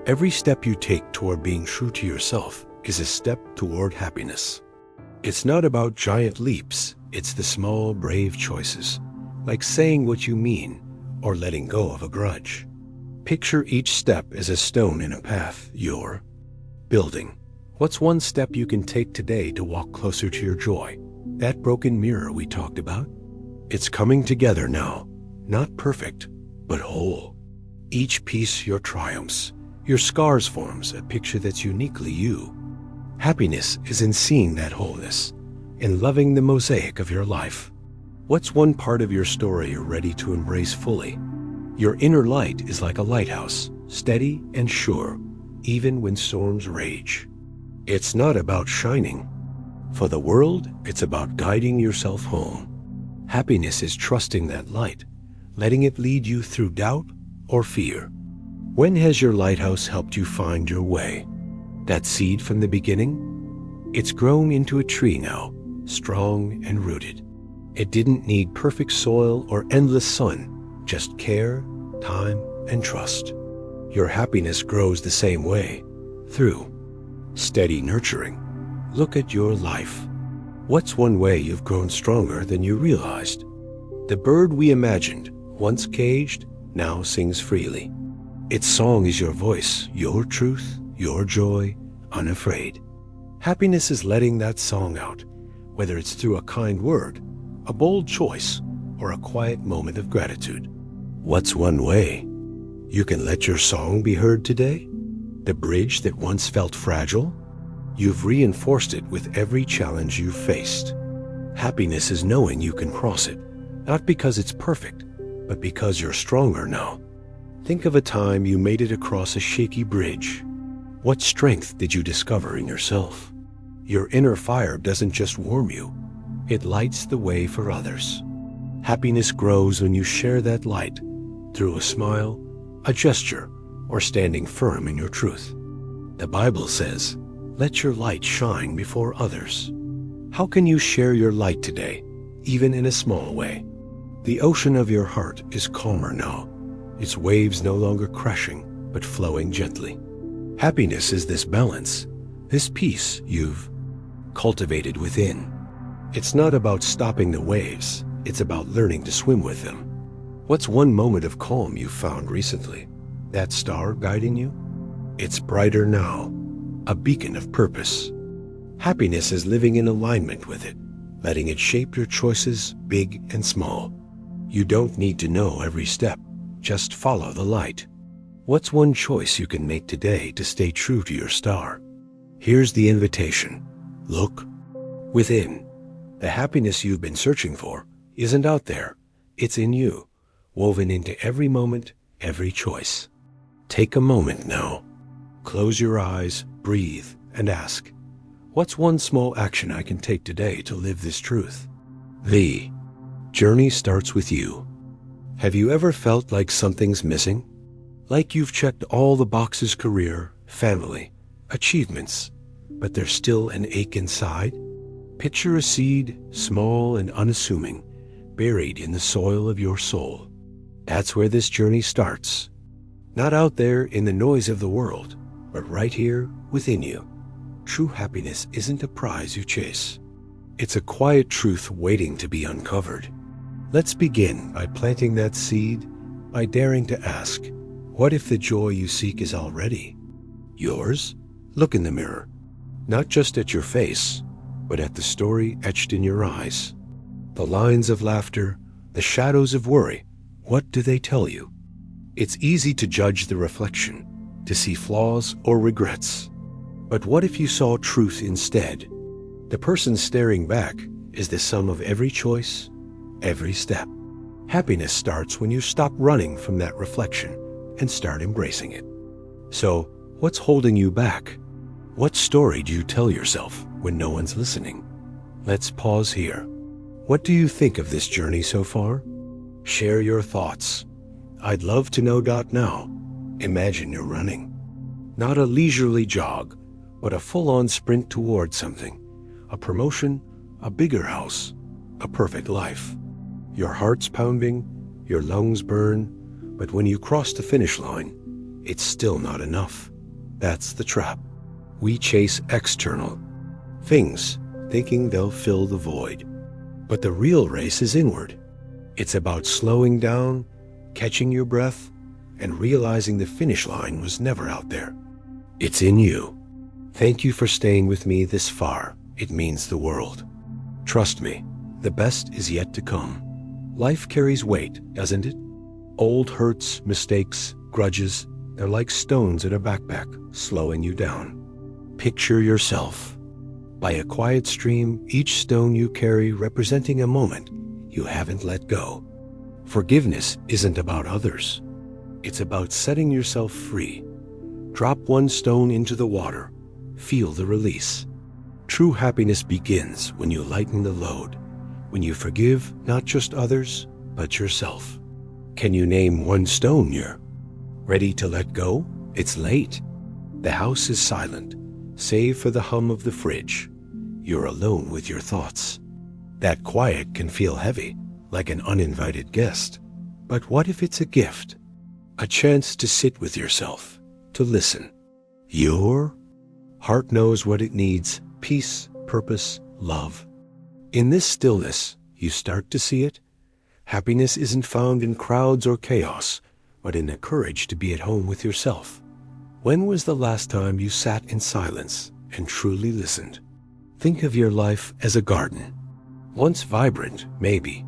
Every step you take toward being true to yourself is a step toward happiness. It's not about giant leaps, it's the small, brave choices, like saying what you mean or letting go of a grudge. Picture each step as a stone in a path you're building. What's one step you can take today to walk closer to your joy? That broken mirror we talked about? It's coming together now, not perfect, but whole. Each piece your triumphs, your scars forms a picture that's uniquely you. Happiness is in seeing that wholeness, in loving the mosaic of your life. What's one part of your story you're ready to embrace fully? Your inner light is like a lighthouse, steady and sure, even when storms rage. It's not about shining. For the world, it's about guiding yourself home. Happiness is trusting that light, letting it lead you through doubt or fear. When has your lighthouse helped you find your way? That seed from the beginning? It's grown into a tree now, strong and rooted. It didn't need perfect soil or endless sun, just care, time, and trust. Your happiness grows the same way, through steady nurturing. Look at your life. What's one way you've grown stronger than you realized? The bird we imagined, once caged, now sings freely. Its song is your voice, your truth, your joy, unafraid. Happiness is letting that song out, whether it's through a kind word, a bold choice, or a quiet moment of gratitude. What's one way you can let your song be heard today? The bridge that once felt fragile? You've reinforced it with every challenge you've faced. Happiness is knowing you can cross it, not because it's perfect, but because you're stronger now. Think of a time you made it across a shaky bridge. What strength did you discover in yourself? Your inner fire doesn't just warm you, it lights the way for others. Happiness grows when you share that light through a smile, a gesture, or standing firm in your truth. The Bible says, "Let your light shine before others." How can you share your light today, even in a small way? The ocean of your heart is calmer now, its waves no longer crashing, but flowing gently. Happiness is this balance, this peace you've cultivated within. It's not about stopping the waves, it's about learning to swim with them. What's one moment of calm you found recently? That star guiding you? It's brighter now, a beacon of purpose. Happiness is living in alignment with it, letting it shape your choices, big and small. You don't need to know every step, just follow the light. What's one choice you can make today to stay true to your star? Here's the invitation. Look within. The happiness you've been searching for isn't out there. It's in you, woven into every moment, every choice. Take a moment now. Close your eyes, breathe, and ask, what's one small action I can take today to live this truth? The journey starts with you. Have you ever felt like something's missing? Like you've checked all the boxes: career, family, achievements, but there's still an ache inside? Picture a seed, small and unassuming, buried in the soil of your soul. That's where this journey starts. Not out there in the noise of the world, but right here within you. True happiness isn't a prize you chase. It's a quiet truth waiting to be uncovered. Let's begin by planting that seed, by daring to ask, what if the joy you seek is already yours? Look in the mirror, not just at your face, but at the story etched in your eyes. The lines of laughter, the shadows of worry, what do they tell you? It's easy to judge the reflection, to see flaws or regrets. But what if you saw truth instead? The person staring back is the sum of every choice, every step. Happiness starts when you stop running from that reflection and start embracing it. So, what's holding you back? What story do you tell yourself when no one's listening? Let's pause here. What do you think of this journey so far? Share your thoughts. I'd love to know. Now, imagine you're running. Not a leisurely jog, but a full-on sprint towards something. A promotion, a bigger house, a perfect life. Your heart's pounding, your lungs burn, but when you cross the finish line, it's still not enough. That's the trap. We chase external things, thinking they'll fill the void. But the real race is inward. It's about slowing down, catching your breath, and realizing the finish line was never out there. It's in you. Thank you for staying with me this far. It means the world. Trust me, the best is yet to come. Life carries weight, doesn't it? Old hurts, mistakes, grudges, they're like stones in a backpack, slowing you down. Picture yourself by a quiet stream, each stone you carry representing a moment you haven't let go. Forgiveness isn't about others. It's about setting yourself free. Drop one stone into the water. Feel the release. True happiness begins when you lighten the load, when you forgive not just others, but yourself. Can you name one stone you're ready to let go? It's late. The house is silent, save for the hum of the fridge. You're alone with your thoughts. That quiet can feel heavy, like an uninvited guest. But what if it's a gift? A chance to sit with yourself, to listen. Your heart knows what it needs: peace, purpose, love. In this stillness, you start to see it. Happiness isn't found in crowds or chaos, but in the courage to be at home with yourself. When was the last time you sat in silence and truly listened? Think of your life as a garden. Once vibrant, maybe.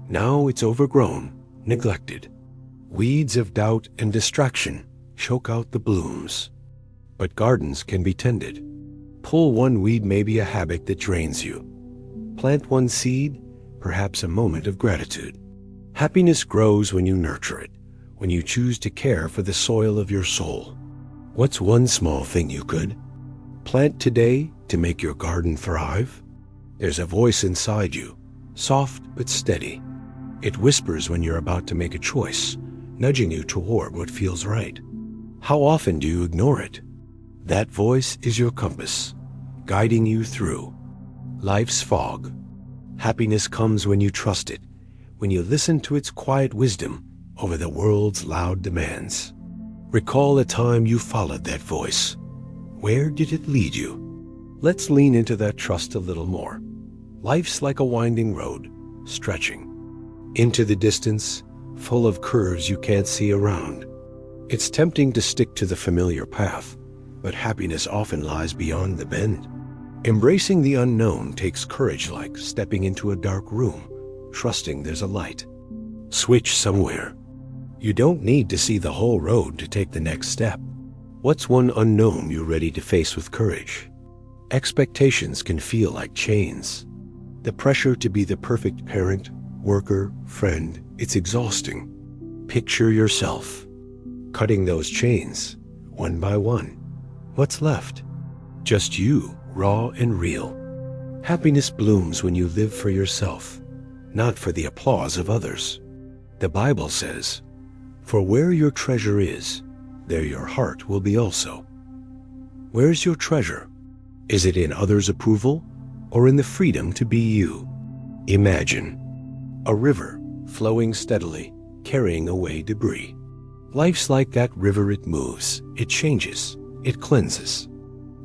Now it's overgrown, neglected. Weeds of doubt and distraction choke out the blooms. But gardens can be tended. Pull one weed, maybe a habit that drains you. Plant one seed, perhaps a moment of gratitude. Happiness grows when you nurture it, when you choose to care for the soil of your soul. What's one small thing you could plant today to make your garden thrive? There's a voice inside you, soft but steady. It whispers when you're about to make a choice, nudging you toward what feels right. How often do you ignore it? That voice is your compass, guiding you through life's fog. Happiness comes when you trust it, when you listen to its quiet wisdom over the world's loud demands. Recall a time you followed that voice. Where did it lead you? Let's lean into that trust a little more. Life's like a winding road, stretching into the distance, full of curves you can't see around. It's tempting to stick to the familiar path, but happiness often lies beyond the bend. Embracing the unknown takes courage, like stepping into a dark room, trusting there's a light. Switch somewhere. You don't need to see the whole road to take the next step. What's one unknown you're ready to face with courage? Expectations can feel like chains. The pressure to be the perfect parent, worker, friend, it's exhausting. Picture yourself cutting those chains, one by one. What's left? Just you, raw and real. Happiness blooms when you live for yourself, not for the applause of others. The Bible says, "For where your treasure is, there your heart will be also." Where's your treasure? Is it in others' approval or in the freedom to be you? Imagine a river flowing steadily, carrying away debris. Life's like that river. It moves, it changes, it cleanses.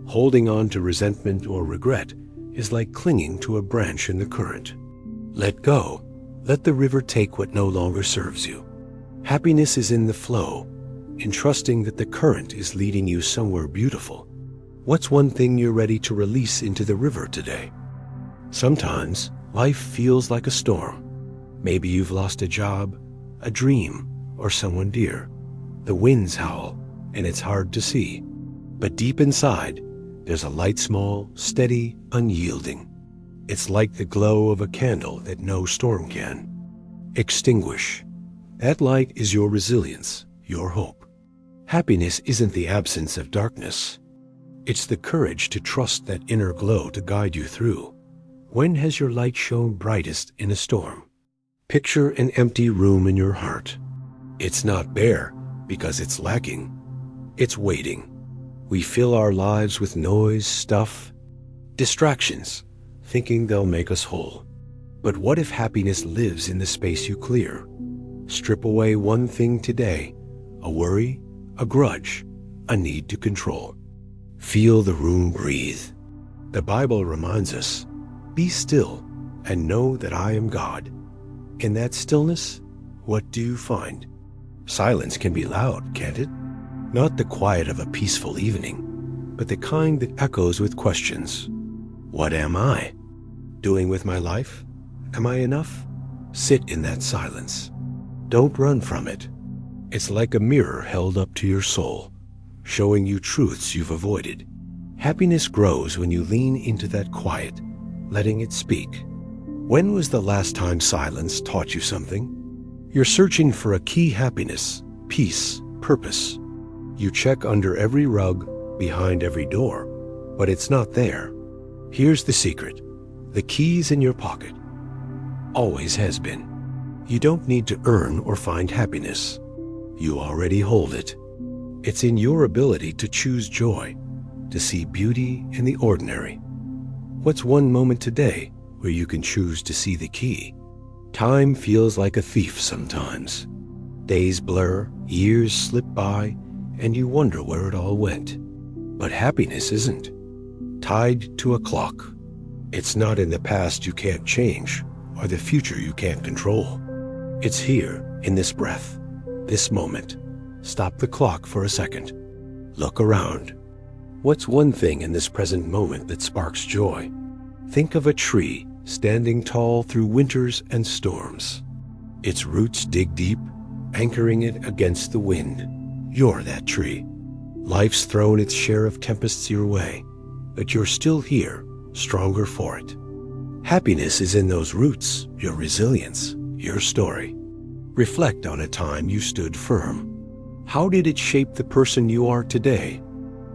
Holding on to resentment or regret is like clinging to a branch in the current. Let go. Let the river take what no longer serves you. Happiness is in the flow, in trusting that the current is leading you somewhere beautiful. What's one thing you're ready to release into the river today? Sometimes life feels like a storm. Maybe you've lost a job, a dream, or someone dear. The winds howl, and it's hard to see. But deep inside, there's a light, small, steady, unyielding. It's like the glow of a candle that no storm can extinguish. That light is your resilience, your hope. Happiness isn't the absence of darkness. It's the courage to trust that inner glow to guide you through. When has your light shone brightest in a storm? Picture an empty room in your heart. It's not bare because it's lacking. It's waiting. We fill our lives with noise, stuff, distractions, thinking they'll make us whole. But what if happiness lives in the space you clear? Strip away one thing today, a worry, a grudge, a need to control. Feel the room breathe. The Bible reminds us, "Be still and know that I am God." In that stillness, what do you find? Silence can be loud, can't it? Not the quiet of a peaceful evening, but the kind that echoes with questions. What am I doing with my life? Am I enough? Sit in that silence. Don't run from it. It's like a mirror held up to your soul, showing you truths you've avoided. Happiness grows when you lean into that quiet, letting it speak. When was the last time silence taught you something? You're searching for a key: happiness, peace, purpose. You check under every rug, behind every door, but it's not there. Here's the secret. The key's in your pocket. Always has been. You don't need to earn or find happiness. You already hold it. It's in your ability to choose joy, to see beauty in the ordinary. What's one moment today where you can choose to see the key? Time feels like a thief sometimes. Days blur, years slip by, and you wonder where it all went. But happiness isn't tied to a clock. It's not in the past you can't change, or the future you can't control. It's here, in this breath, this moment. Stop the clock for a second. Look around. What's one thing in this present moment that sparks joy? Think of a tree standing tall through winters and storms. Its roots dig deep, anchoring it against the wind. You're that tree. Life's thrown its share of tempests your way, but you're still here, stronger for it. Happiness is in those roots, your resilience, your story. Reflect on a time you stood firm. How did it shape the person you are today?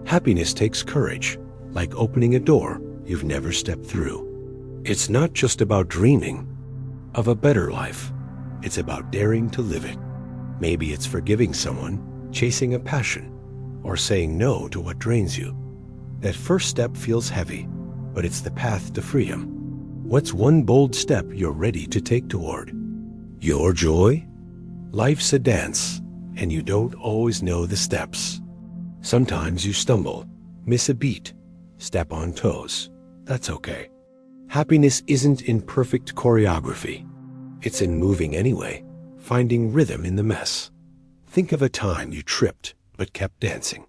Happiness takes courage, like opening a door you've never stepped through. It's not just about dreaming of a better life. It's about daring to live it. Maybe it's forgiving someone, chasing a passion, or saying no to what drains you. That first step feels heavy, but it's the path to freedom. What's one bold step you're ready to take toward your joy? Life's a dance, and you don't always know the steps. Sometimes you stumble, miss a beat, step on toes. That's okay. Happiness isn't in perfect choreography. It's in moving anyway, finding rhythm in the mess. Think of a time you tripped but kept dancing.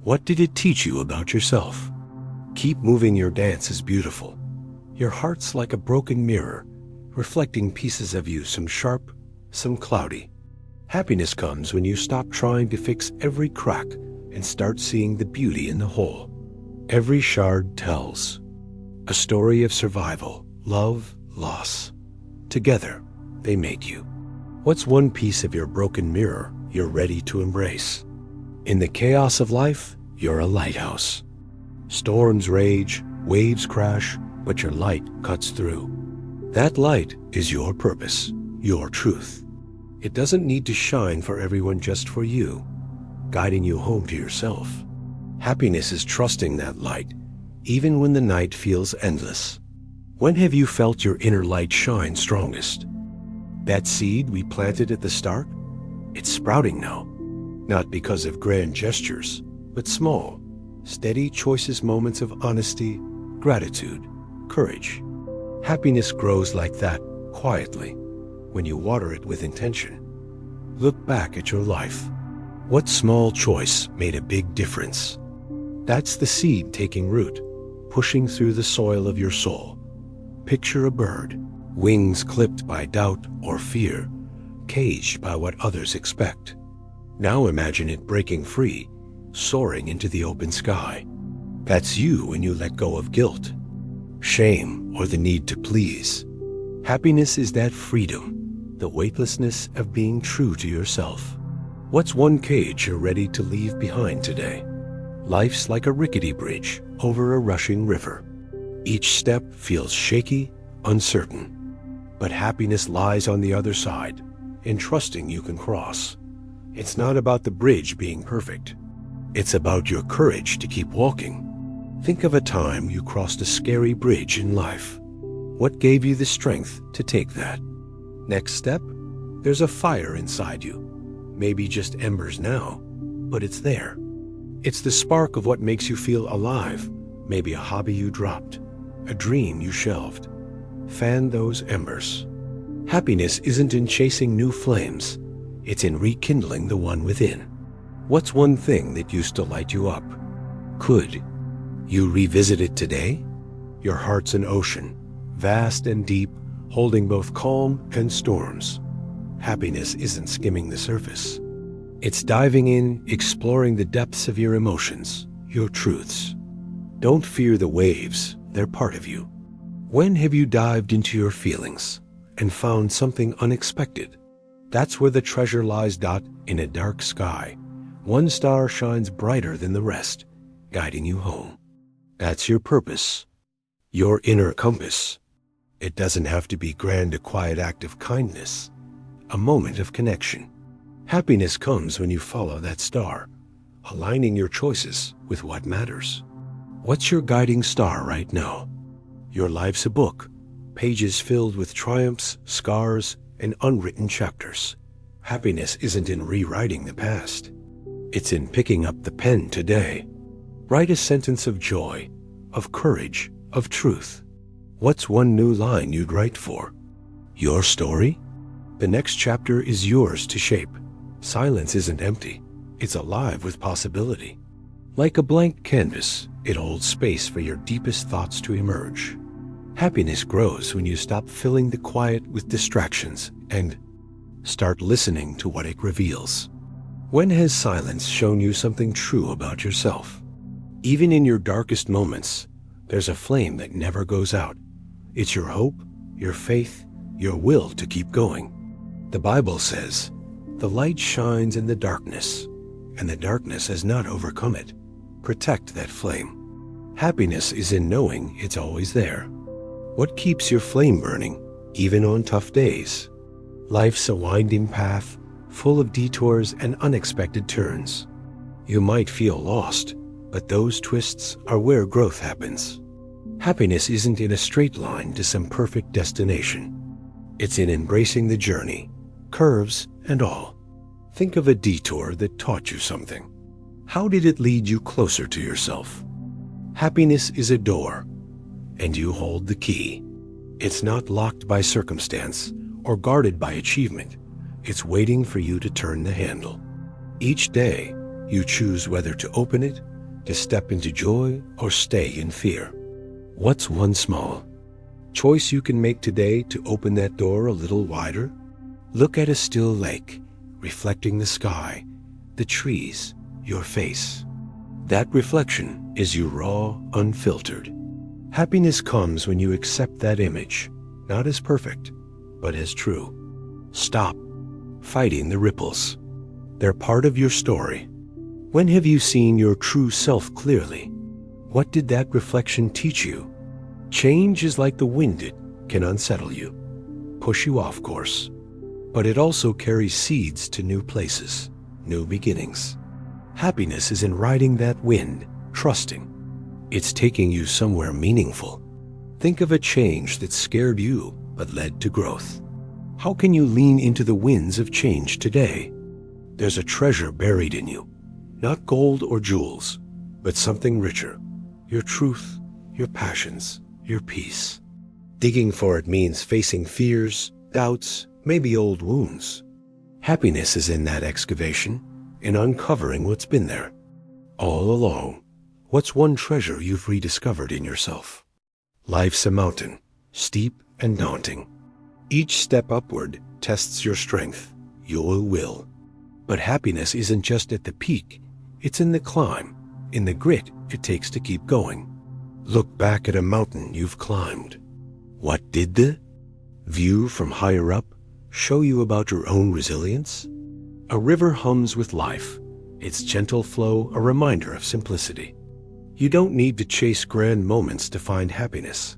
What did it teach you about yourself? Keep moving. Your dance is beautiful. Your heart's like a broken mirror, reflecting pieces of you, some sharp, some cloudy. Happiness comes when you stop trying to fix every crack and start seeing the beauty in the whole. Every shard tells a story of survival, love, loss. Together, they make you. What's one piece of your broken mirror you're ready to embrace? In the chaos of life, you're a lighthouse. Storms rage, waves crash, but your light cuts through. That light is your purpose, your truth. It doesn't need to shine for everyone, just for you, guiding you home to yourself. Happiness is trusting that light, even when the night feels endless. When have you felt your inner light shine strongest? That seed we planted at the start? It's sprouting now, not because of grand gestures, but small, steady choices, moments of honesty, gratitude, courage. Happiness grows like that, quietly, when you water it with intention. Look back at your life. What small choice made a big difference? That's the seed taking root, pushing through the soil of your soul. Picture a bird, wings clipped by doubt or fear, caged by what others expect. Now imagine it breaking free, soaring into the open sky. That's you when you let go of guilt, shame, or the need to please. Happiness is that freedom, the weightlessness of being true to yourself. What's one cage you're ready to leave behind today? Life's like a rickety bridge over a rushing river. Each step feels shaky, uncertain. But happiness lies on the other side, in trusting you can cross. It's not about the bridge being perfect. It's about your courage to keep walking. Think of a time you crossed a scary bridge in life. What gave you the strength to take that next step? There's a fire inside you. Maybe just embers now, but it's there. It's the spark of what makes you feel alive, maybe a hobby you dropped, a dream you shelved. Fan those embers. Happiness isn't in chasing new flames, it's in rekindling the one within. What's one thing that used to light you up? Could you revisit it today? Your heart's an ocean, vast and deep, holding both calm and storms. Happiness isn't skimming the surface. It's diving in, exploring the depths of your emotions, your truths. Don't fear the waves, they're part of you. When have you dived into your feelings and found something unexpected? That's where the treasure lies. In a dark sky, one star shines brighter than the rest, guiding you home. That's your purpose, your inner compass. It doesn't have to be grand, a quiet act of kindness, a moment of connection. Happiness comes when you follow that star, aligning your choices with what matters. What's your guiding star right now? Your life's a book, pages filled with triumphs, scars, and unwritten chapters. Happiness isn't in rewriting the past. It's in picking up the pen today. Write a sentence of joy, of courage, of truth. What's one new line you'd write for your story? The next chapter is yours to shape. Silence isn't empty. It's alive with possibility. Like a blank canvas, it holds space for your deepest thoughts to emerge. Happiness grows when you stop filling the quiet with distractions and start listening to what it reveals. When has silence shown you something true about yourself? Even in your darkest moments, there's a flame that never goes out. It's your hope, your faith, your will to keep going. The Bible says, "The light shines in the darkness, and the darkness has not overcome it." Protect that flame. Happiness is in knowing it's always there. What keeps your flame burning, even on tough days? Life's a winding path, full of detours and unexpected turns. You might feel lost, but those twists are where growth happens. Happiness isn't in a straight line to some perfect destination. It's in embracing the journey, curves and all. Think of a detour that taught you something. How did it lead you closer to yourself? Happiness is a door, and you hold the key. It's not locked by circumstance or guarded by achievement. It's waiting for you to turn the handle. Each day, you choose whether to open it, to step into joy, or stay in fear. What's one small choice you can make today to open that door a little wider? Look at a still lake, reflecting the sky, the trees, your face. That reflection is you raw, unfiltered. Happiness comes when you accept that image, not as perfect, but as true. Stop fighting the ripples. They're part of your story. When have you seen your true self clearly? What did that reflection teach you? Change is like the wind. It can unsettle you, push you off course, but it also carries seeds to new places, new beginnings. Happiness is in riding that wind, trusting. It's taking you somewhere meaningful. Think of a change that scared you but led to growth. How can you lean into the winds of change today? There's a treasure buried in you, not gold or jewels, but something richer. Your truth, your passions, your peace. Digging for it means facing fears, doubts, maybe old wounds. Happiness is in that excavation, in uncovering what's been there. All along, what's one treasure you've rediscovered in yourself? Life's a mountain, steep and daunting. Each step upward tests your strength, your will. But happiness isn't just at the peak, it's in the climb, in the grit it takes to keep going. Look back at a mountain you've climbed. What did the view from higher up show you about your own resilience? A river hums with life, its gentle flow a reminder of simplicity. You don't need to chase grand moments to find happiness.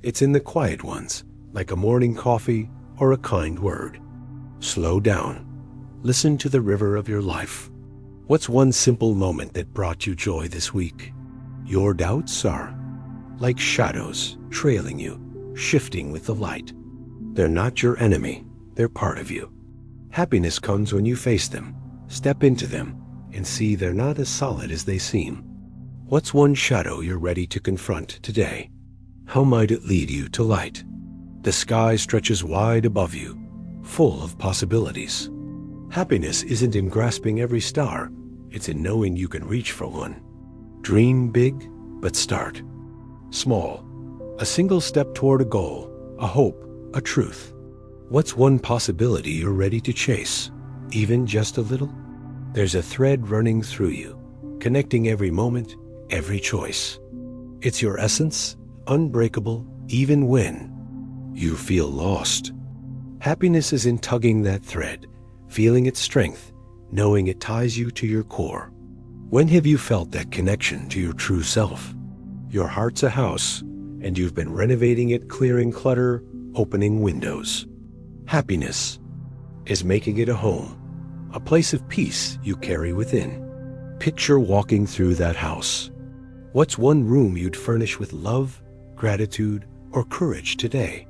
It's in the quiet ones, like a morning coffee or a kind word. Slow down. Listen to the river of your life. What's one simple moment that brought you joy this week? Your doubts are like shadows trailing you, shifting with the light. They're not your enemy, they're part of you. Happiness comes when you face them, step into them, and see they're not as solid as they seem. What's one shadow you're ready to confront today? How might it lead you to light? The sky stretches wide above you, full of possibilities. Happiness isn't in grasping every star, it's in knowing you can reach for one. Dream big, but start small. A single step toward a goal, a hope, a truth. What's one possibility you're ready to chase, even just a little? There's a thread running through you, connecting every moment, every choice. It's your essence, unbreakable, even when you feel lost. Happiness is in tugging that thread, feeling its strength, knowing it ties you to your core. When have you felt that connection to your true self? Your heart's a house, and you've been renovating it, clearing clutter, opening windows. Happiness is making it a home, a place of peace you carry within. Picture walking through that house. What's one room you'd furnish with love, gratitude, or courage today?